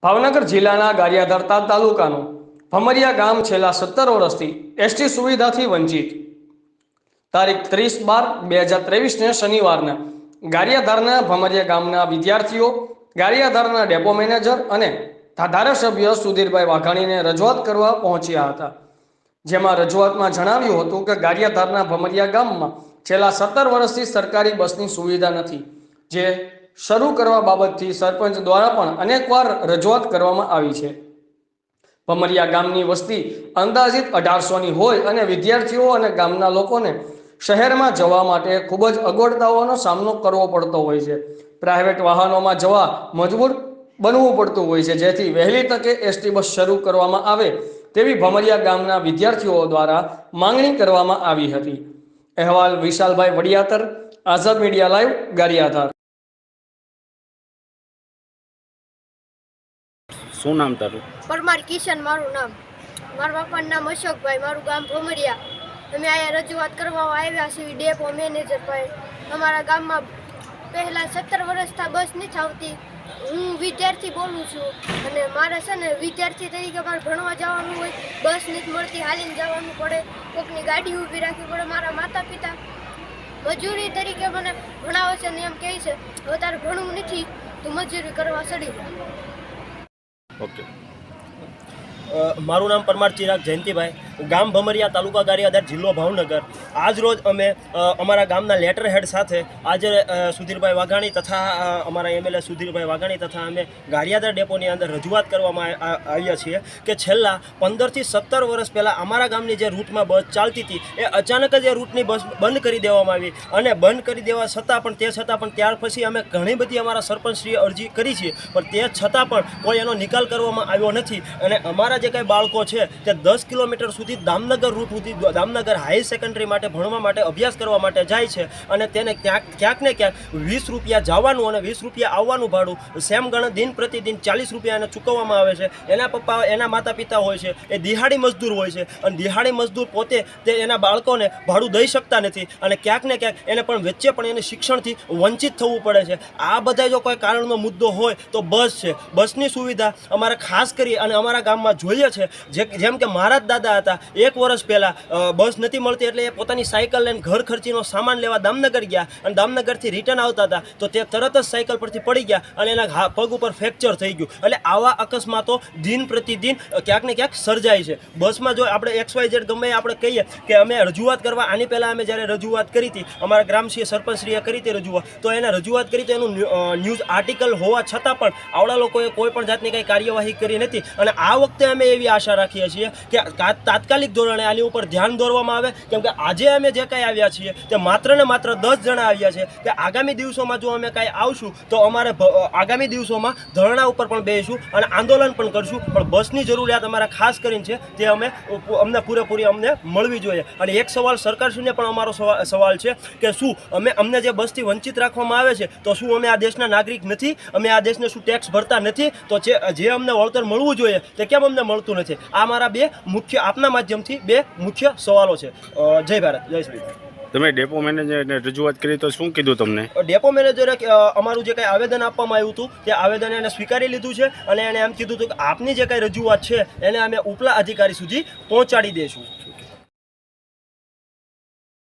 ભાવનગર જિલ્લાના ગારિયાધાર તાલુકાનું ભમરિયા ગામ છેલ્લા 17 વર્ષથી એસટી સુવિધાથી વંચિત। તારીખ 30/12/2023ને શનિવારના ગારિયાધારના ભમરિયા ગામના વિદ્યાર્થીઓ ગારિયાધારના ડેપો મેનેજર અને ધારાસભ્ય સુધીરભાઈ વાઘાણીને રજૂઆત કરવા પહોંચ્યા હતા, જેમાં રજૂઆતમાં જણાવ્યું હતું કે ગારિયાધારના ભમરિયા ગામમાં છેલ્લા 17 વર્ષથી સરકારી બસની સુવિધા નથી, જે શરૂ કરવા બાબતથી સરપંચ દ્વારા પણ અનેકવાર રજૂઆત કરવામાં આવી છે। ભમરિયા ગામની વસ્તી અંદાજિત 1800ની હોય અને વિદ્યાર્થીઓ અને ગામના લોકોને શહેરમાં જવા માટે ખૂબ જ અગવડતાઓનો સામનો કરવો પડતો હોય છે। પ્રાઇવેટ વાહનોમાં જવા મજબૂર બનવું પડતું હોય છે, જેથી વહેલી તકે એસટી બસ શરૂ કરવામાં આવે તેવી ભમરિયા ગામના વિદ્યાર્થીઓ દ્વારા માંગણી કરવામાં આવી હતી। અહેવાલ વિશાલભાઈ વડિયાતર, આઝાદ મીડિયા લાઈવ, ગારિયાધાર। શું નામ તારું? પરમાર કિશન મારું નામ। મારા બાપાનું નામ અશોકભાઈ, મારું ગામ ભમરિયા। અમે અહીંયા રજૂઆત કરવા આવ્યા છીએ ડેપો મેનેજર ભાઈ। અમારા ગામમાં પહેલાં 17 વર્ષથી બસ નથી આવતી। હું વિદ્યાર્થી બોલું છું અને મારે છે ને વિદ્યાર્થી તરીકે મારે ભણવા જવાનું હોય, બસ નથી મળતી, હાલીને જવાનું પડે, કોઈકની ગાડી ઊભી રાખવી પડે। મારા માતા પિતા મજૂરી તરીકે મને ભણાવે છે ને એમ કહે છે હવે તારે ભણવું નથી તો મજૂરી કરવા ચડી જાય। ઓકે, મારું નામ પરમાર ચિરાગ જયંતિભાઈ, ગામ ભમરિયા, તાલુકા ગારિયાધાર, જિલ્લો ભાવનગર। આજ રોજ અમે અમારા ગામના લેટર હેડ સાથે આજે સુધીરભાઈ વાઘાણી તથા અમારા એમએલએ સુધીરભાઈ વાઘાણી તથા અમે ગારિયાધાર ડેપોની અંદર રજૂઆત કરવામાં આવ્યા છીએ કે છેલ્લા 15થી 17 વર્ષ પહેલાં અમારા ગામની જે રૂટમાં બસ ચાલતી હતી એ અચાનક જ એ રૂટની બસ બંધ કરી દેવામાં આવી અને બંધ કરી દેવા છતાં પણ ત્યાર પછી અમે ઘણી બધી અમારા સરપંચશ્રીએ અરજી કરી છે, પણ તે છતાં પણ કોઈ એનો નિકાલ કરવામાં આવ્યો નથી। અને અમારા જે કાંઈ બાળકો છે તે 10 કિલોમીટર સુધી દામનગર રૂટ સુધી દામનગર હાઈ સેકન્ડરી માટે ભણવા માટે અભ્યાસ કરવા માટે જાય છે અને તેને ક્યાંક ને ક્યાંક 20 રૂપિયા જવાનું અને 20 રૂપિયા આવવાનું ભાડું સેમ ગણ દિન પ્રતિદિન 40 રૂપિયા એને ચૂકવવામાં આવે છે। એના પપ્પા, એના માતા પિતા હોય છે એ દિહાડી મજદૂર હોય છે અને દિહાડી મજદૂર પોતે તે એના બાળકોને ભાડું દઈ શકતા નથી અને ક્યાંક ને ક્યાંક એને પણ વચ્ચે પણ એને શિક્ષણથી વંચિત થવું પડે છે। આ બધા જો કોઈ કારણનો મુદ્દો હોય તો બસ છે, બસની સુવિધા અમારે ખાસ કરી અને અમારા ગામમાં જોઈએ છે। જેમ કે મારા જ દાદા હતા, 1 વર્ષ પહેલાં બસ નથી મળતી એટલે એ પોતાની સાયકલ લઈને ઘર ખર્ચીનો સામાન લેવા દામનગર ગયા અને દામનગરથી રિટર્ન આવતા હતા તો તે તરત જ સાયકલ પરથી પડી ગયા અને એના પગ ઉપર ફ્રેક્ચર થઈ ગયું। એટલે આવા અકસ્માતો દિન પ્રતિદિન ક્યાંક ને ક્યાંક સર્જાય છે। બસમાં જો આપણે XYZ ગમે આપણે કહીએ કે અમે રજૂઆત કરવા, આની પહેલાં અમે જ્યારે રજૂઆત કરી હતી, અમારા ગ્રામશ્રીએ સરપંચશ્રીએ કરી હતી રજૂઆત, તો એને રજૂઆત કરી તો એનું ન્યૂઝ આર્ટિકલ હોવા છતાં પણ આવડા લોકોએ કોઈ પણ જાતની કંઈ કાર્યવાહી કરી નથી। અને આ વખતે અમે એવી આશા રાખીએ છીએ કે તાત્કાલિક ધોરણે આની ઉપર ધ્યાન દોરવામાં આવે, કેમ કે આજે અમે જે કાંઈ આવ્યા છીએ તે માત્ર ને માત્ર 10 જણા આવ્યા છે કે આગામી દિવસોમાં જો અમે કાંઈ આવશું તો અમારે આગામી દિવસોમાં ધરણા ઉપર પણ બેસીશું અને આંદોલન પણ કરશું, પણ બસની જરૂરિયાત અમારા ખાસ કરીને છે તે અમને પૂરેપૂરી અમને મળવી જોઈએ। અને એક સવાલ સરકારશ્રીને પણ અમારો સવાલ છે કે શું અમને જે બસથી વંચિત રાખવામાં આવે છે તો શું અમે આ દેશના નાગરિક નથી? અમે આ દેશને શું ટેક્સ ભરતા નથી? તો જે અમને વળતર મળવું જોઈએ તે કેમ અમને મળતું નથી? આ મારા આપના માધ્યમથી બે મુખ્ય સવાલો છે। જય ભારત, જય શ્રી રામ। તમે ડેપો મેનેજરને રજૂઆત કરી તો શું કીધું તમને? ડેપો મેનેજરે અમારું જે કાંઈ આવેદન આપવામાં આવ્યું હતું તે આવેદન એને સ્વીકારી લીધું છે અને એને એમ કીધું હતું કે આપની જે કાંઈ રજૂઆત છે એને અમે ઉપલા અધિકારી સુધી પહોંચાડી દઈશું।